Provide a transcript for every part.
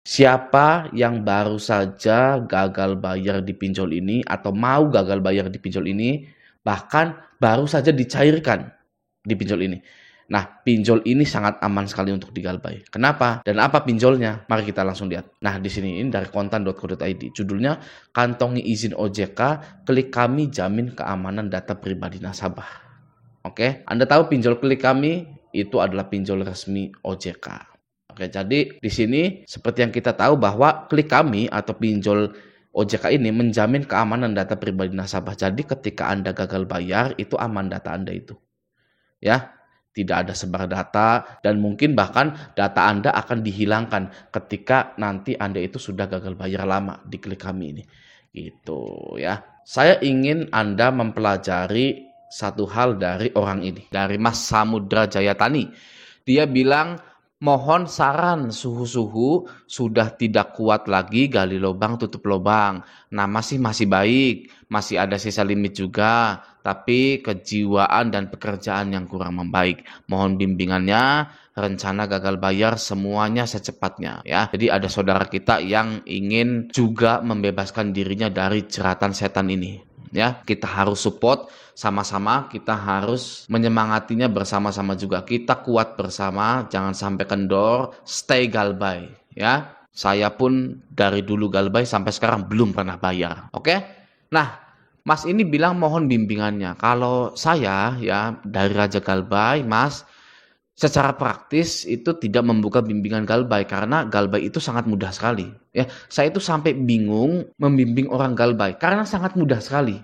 Siapa yang baru saja gagal bayar di pinjol ini atau mau gagal bayar di pinjol ini, bahkan baru saja dicairkan di pinjol ini. Nah, pinjol ini sangat aman sekali untuk digalbay. Kenapa? Dan apa pinjolnya? Mari kita langsung lihat. Nah, di sini ini dari kontan.co.id. Judulnya, kantongi izin OJK, klik kami jamin keamanan data pribadi nasabah. Oke, Anda tahu pinjol klik kami itu adalah pinjol resmi OJK. Oke, jadi di sini seperti yang kita tahu bahwa klik kami atau pinjol OJK ini menjamin keamanan data pribadi nasabah. Jadi ketika Anda gagal bayar, itu aman data Anda itu. Ya, tidak ada sebar data dan mungkin bahkan data Anda akan dihilangkan ketika nanti Anda itu sudah gagal bayar lama di klik kami ini. Gitu ya. Saya ingin Anda mempelajari satu hal dari orang ini, dari Mas Samudra Jayatani. Dia bilang, mohon saran suhu-suhu sudah tidak kuat lagi, gali lubang tutup lubang. Nah, masih baik, masih ada sisa limit juga, tapi kejiwaan dan pekerjaan yang kurang membaik. Mohon bimbingannya, rencana gagal bayar semuanya secepatnya ya. Jadi ada saudara kita yang ingin juga membebaskan dirinya dari jeratan setan ini. Ya, kita harus support sama-sama, kita harus menyemangatinya bersama-sama juga. Kita kuat bersama, jangan sampai kendor, stay galbay ya. Saya pun dari dulu galbay sampai sekarang belum pernah bayar. Oke? Nah, Mas ini bilang mohon bimbingannya. Kalau saya ya dari Raja Galbay, Mas, secara praktis itu tidak membuka bimbingan galbay karena galbay itu sangat mudah sekali. Ya, saya itu sampai bingung membimbing orang galbay karena sangat mudah sekali.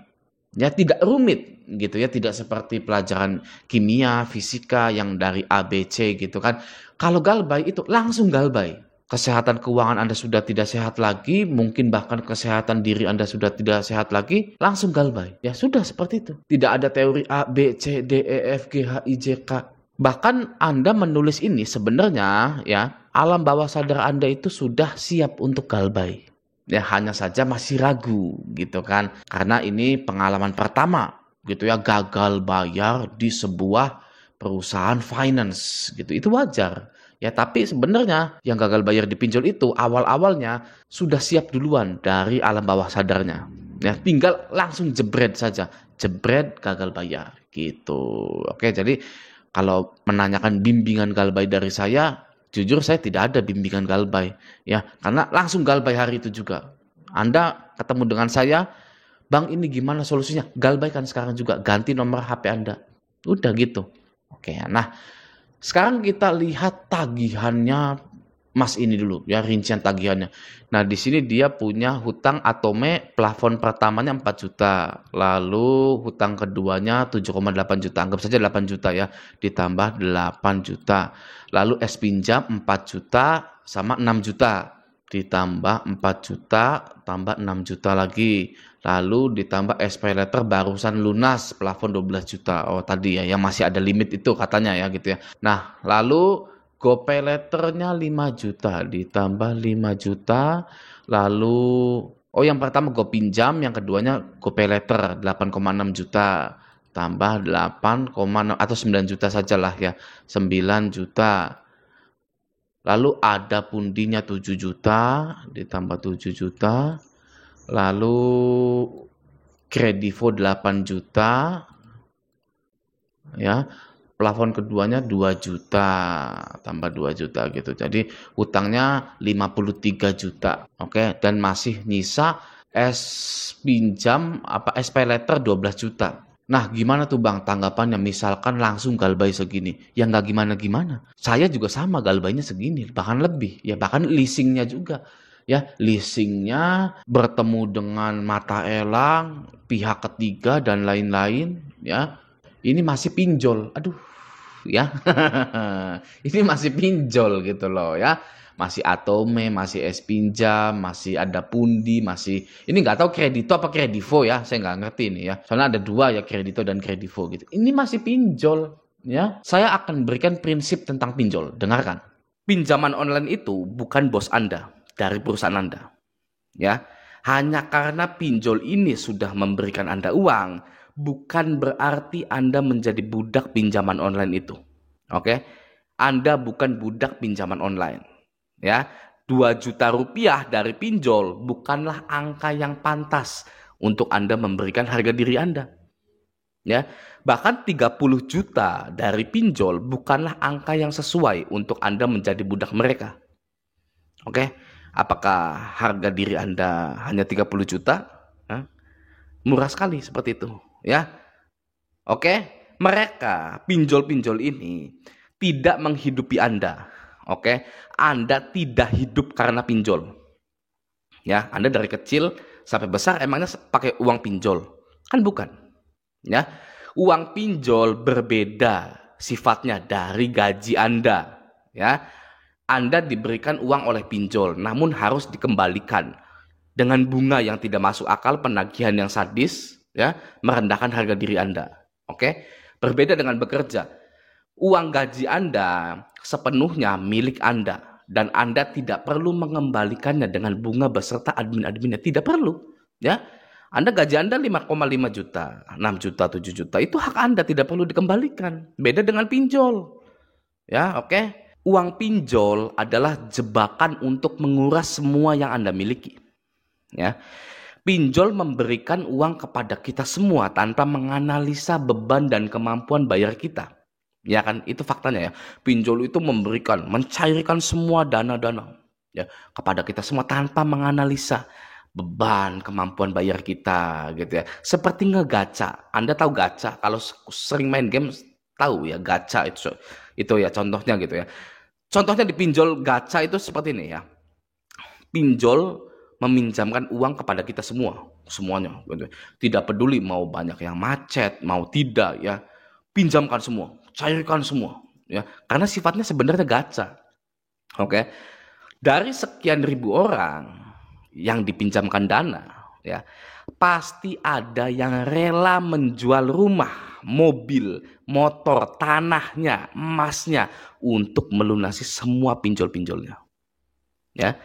Ya, tidak rumit gitu ya, tidak seperti pelajaran kimia, fisika yang dari A, B, C gitu kan. Kalau galbay itu langsung galbay. Kesehatan keuangan Anda sudah tidak sehat lagi, mungkin bahkan kesehatan diri Anda sudah tidak sehat lagi, langsung galbay. Ya sudah seperti itu. Tidak ada teori A, B, C, D, E, F, G, H, I, J, K. Bahkan Anda menulis ini sebenarnya ya, alam bawah sadar Anda itu sudah siap untuk galbay. Ya hanya saja masih ragu gitu kan. Karena ini pengalaman pertama gitu ya, gagal bayar di sebuah perusahaan finance gitu. Itu wajar. Ya, tapi sebenarnya yang gagal bayar di pinjol itu awal-awalnya sudah siap duluan dari alam bawah sadarnya. Ya, tinggal langsung jebret saja. Jebret gagal bayar gitu. Oke, jadi kalau menanyakan bimbingan galbay dari saya, jujur saya tidak ada bimbingan galbay. Ya, karena langsung galbay hari itu juga. Anda ketemu dengan saya, Bang ini gimana solusinya? Galbay kan sekarang juga, ganti nomor HP Anda. Udah gitu. Oke, nah sekarang kita lihat tagihannya Mas ini dulu ya, rincian tagihannya. Nah, di sini dia punya hutang Atome plafon pertamanya 4 juta. Lalu hutang keduanya 7,8 juta. Anggap saja 8 juta ya, ditambah 8 juta. Lalu es pinjam 4 juta sama 6 juta. Ditambah 4 juta tambah 6 juta lagi. Lalu ditambah SP letter barusan lunas plafon 12 juta. Oh tadi ya yang masih ada limit itu katanya ya gitu ya. Nah lalu GoPay letternya 5 juta ditambah 5 juta. Lalu yang pertama GoPinjam, yang keduanya GoPay letter 8,6 juta. Tambah 8,6 atau 9 juta sajalah ya. 9 juta. Lalu ada pundinya 7 juta ditambah 7 juta. Lalu Kredivo 8 juta ya. Plafon keduanya 2 juta tambah 2 juta gitu. Jadi hutangnya 53 juta. Oke, dan masih nyisa es pinjam SP letter 12 juta. Nah, gimana tuh Bang tanggapannya? Misalkan langsung galbay segini. Ya nggak gimana-gimana. Saya juga sama galbaynya segini, bahkan lebih. Ya bahkan leasingnya juga. Ya, leasingnya bertemu dengan mata elang, pihak ketiga dan lain-lain. Ya, ini masih pinjol. Aduh, ya. Ini masih pinjol gitu loh ya. Masih Atome, masih es pinjam, masih ada pundi, masih ini nggak tahu kredito apa kredivo ya, saya nggak ngerti ini ya. Soalnya ada dua ya, kredito dan kredivo gitu. Ini masih pinjol ya. Saya akan berikan prinsip tentang pinjol. Dengarkan. Pinjaman online itu bukan bos Anda dari perusahaan Anda. Ya. Hanya karena pinjol ini sudah memberikan Anda uang, bukan berarti Anda menjadi budak pinjaman online itu. Oke? Anda bukan budak pinjaman online. Ya, Rp2 juta dari pinjol bukanlah angka yang pantas untuk Anda memberikan harga diri Anda. Ya, bahkan 30 juta dari pinjol bukanlah angka yang sesuai untuk Anda menjadi budak mereka. Oke, apakah harga diri Anda hanya 30 juta? Hah? Murah sekali seperti itu, ya. Oke, mereka pinjol-pinjol ini tidak menghidupi Anda. Oke, Anda tidak hidup karena pinjol. Ya, Anda dari kecil sampai besar emangnya pakai uang pinjol? Kan bukan. Ya, uang pinjol berbeda sifatnya dari gaji Anda. Ya, Anda diberikan uang oleh pinjol, namun harus dikembalikan dengan bunga yang tidak masuk akal, penagihan yang sadis, ya, merendahkan harga diri Anda. Oke, berbeda dengan bekerja. Uang gaji Anda sepenuhnya milik Anda dan Anda tidak perlu mengembalikannya dengan bunga beserta admin-adminnya. Tidak perlu, ya. Anda gaji Anda 5,5 juta, 6 juta, 7 juta. Itu hak Anda, tidak perlu dikembalikan. Beda dengan pinjol. Ya, oke. Uang pinjol adalah jebakan untuk menguras semua yang Anda miliki. Ya. Pinjol memberikan uang kepada kita semua tanpa menganalisa beban dan kemampuan bayar kita. Ya kan, itu faktanya ya. Pinjol itu mencairkan semua dana-dana ya kepada kita semua tanpa menganalisa beban, kemampuan bayar kita gitu ya. Seperti ngegaca. Anda tahu gacha? Kalau sering main game tahu ya gacha itu ya contohnya gitu ya. Contohnya di pinjol gacha itu seperti ini ya. Pinjol meminjamkan uang kepada kita semuanya gitu. Tidak peduli mau banyak yang macet, mau tidak ya. Pinjamkan semua, cairkan semua ya. Karena sifatnya sebenarnya gacha. Oke. Dari sekian ribu orang yang dipinjamkan dana ya, pasti ada yang rela menjual rumah, mobil, motor, tanahnya, emasnya untuk melunasi semua pinjol-pinjolnya. Ya.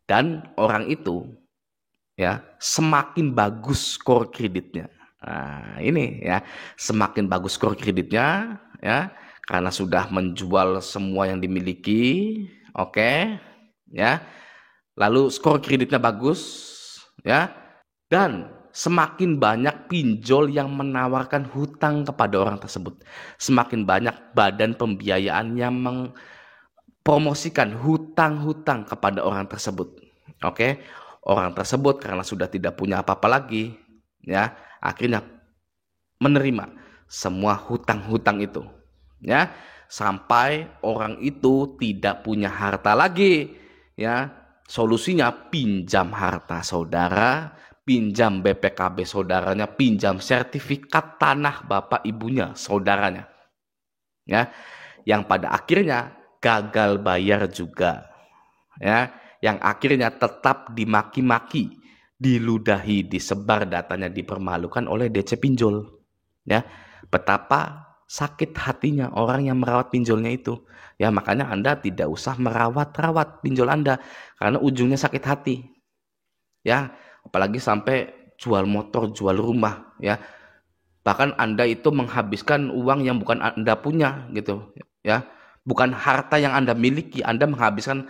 Dan orang itu ya semakin bagus skor kreditnya. Nah, ini ya, semakin bagus skor kreditnya ya karena sudah menjual semua yang dimiliki, oke, ya. Lalu skor kreditnya bagus ya dan semakin banyak pinjol yang menawarkan hutang kepada orang tersebut. Semakin banyak badan pembiayaan yang mempromosikan hutang-hutang kepada orang tersebut. Oke. Orang tersebut karena sudah tidak punya apa-apa lagi ya, akhirnya menerima semua hutang-hutang itu. Ya, sampai orang itu tidak punya harta lagi ya. Solusinya pinjam harta saudara, pinjam BPKB saudaranya, pinjam sertifikat tanah bapak ibunya saudaranya. Ya, yang pada akhirnya gagal bayar juga. Ya, yang akhirnya tetap dimaki-maki, diludahi, disebar datanya, dipermalukan oleh DC pinjol. Ya, betapa sakit hatinya orang yang merawat pinjolnya itu. Ya, makanya Anda tidak usah merawat-rawat pinjol Anda karena ujungnya sakit hati. Ya, apalagi sampai jual motor, jual rumah, ya. Bahkan Anda itu menghabiskan uang yang bukan Anda punya gitu, ya. Bukan harta yang Anda miliki, Anda menghabiskan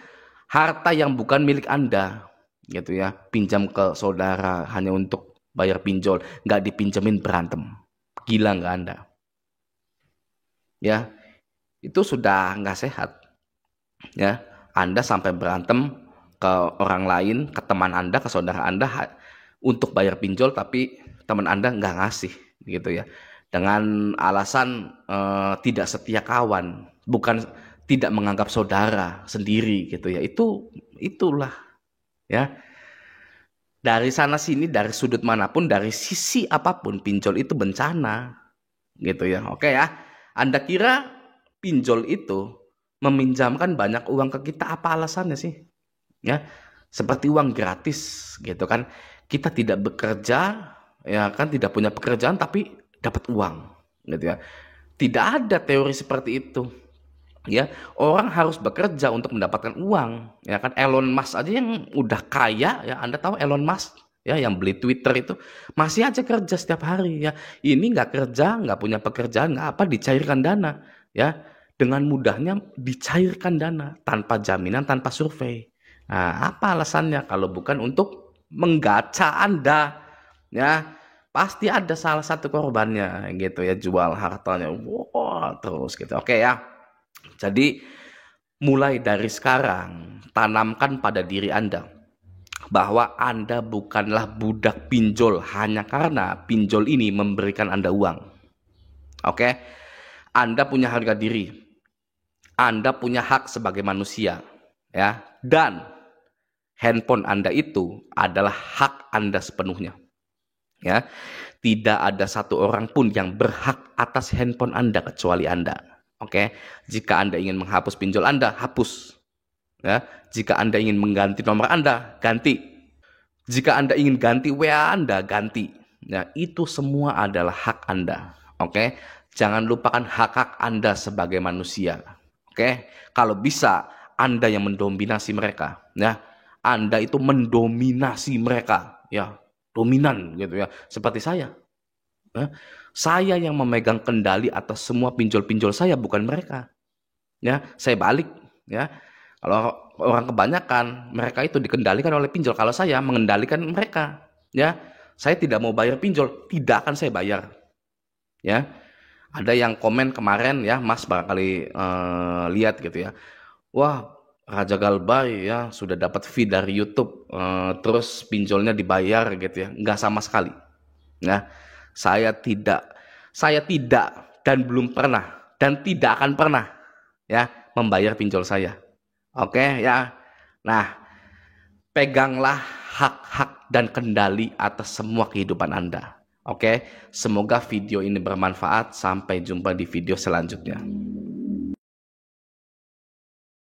harta yang bukan milik Anda gitu ya. Pinjam ke saudara hanya untuk bayar pinjol, nggak dipinjemin berantem. Gila nggak Anda? Ya, itu sudah nggak sehat. Ya, Anda sampai berantem ke orang lain, ke teman Anda, ke saudara Anda untuk bayar pinjol, tapi teman Anda nggak ngasih, gitu ya. Dengan alasan tidak setia kawan, bukan tidak menganggap saudara sendiri, gitu ya. Itulah, ya. Dari sana sini, dari sudut manapun, dari sisi apapun, pinjol itu bencana, gitu ya. Oke ya. Anda kira pinjol itu meminjamkan banyak uang ke kita, apa alasannya sih? Ya, seperti uang gratis gitu kan. Kita tidak bekerja, ya kan, tidak punya pekerjaan tapi dapat uang gitu ya. Tidak ada teori seperti itu. Ya, orang harus bekerja untuk mendapatkan uang, ya kan. Elon Musk aja yang udah kaya ya, Anda tahu Elon Musk ya, yang beli Twitter itu masih aja kerja setiap hari ya. Ini nggak kerja, nggak punya pekerjaan, nggak apa, dicairkan dana ya. Dengan mudahnya dicairkan dana tanpa jaminan, tanpa survei. Nah, apa alasannya kalau bukan untuk menggaca Anda? Ya, pasti ada salah satu korbannya gitu ya, jual hartanya. Wah, terus gitu. Oke ya. Jadi mulai dari sekarang tanamkan pada diri Anda bahwa Anda bukanlah budak pinjol hanya karena pinjol ini memberikan Anda uang. Oke? Anda punya harga diri. Anda punya hak sebagai manusia, ya. Dan handphone Anda itu adalah hak Anda sepenuhnya, ya. Tidak ada satu orang pun yang berhak atas handphone Anda kecuali Anda. Oke? Jika Anda ingin menghapus pinjol Anda, hapus. Ya. Jika Anda ingin mengganti nomor Anda, ganti. Jika Anda ingin ganti WA Anda, ganti. Ya, itu semua adalah hak Anda. Oke? Jangan lupakan hak-hak Anda sebagai manusia. Oke? Kalau bisa Anda yang mendominasi mereka, ya. Anda itu mendominasi mereka, ya. Dominan gitu ya. Seperti saya. Ya. Saya yang memegang kendali atas semua pinjol-pinjol saya, bukan mereka. Ya, saya balik, ya. Kalau orang kebanyakan mereka itu dikendalikan oleh pinjol. Kalau saya mengendalikan mereka, ya. Saya tidak mau bayar pinjol, tidak akan saya bayar. Ya. Ada yang komen kemarin ya, Mas barangkali lihat gitu ya. Wah, Raja Galbay ya sudah dapat fee dari YouTube, terus pinjolnya dibayar gitu ya. Nggak sama sekali. Ya, saya tidak dan belum pernah dan tidak akan pernah ya membayar pinjol saya. Oke ya. Nah, peganglah hak-hak dan kendali atas semua kehidupan Anda. Oke, semoga video ini bermanfaat. Sampai jumpa di video selanjutnya.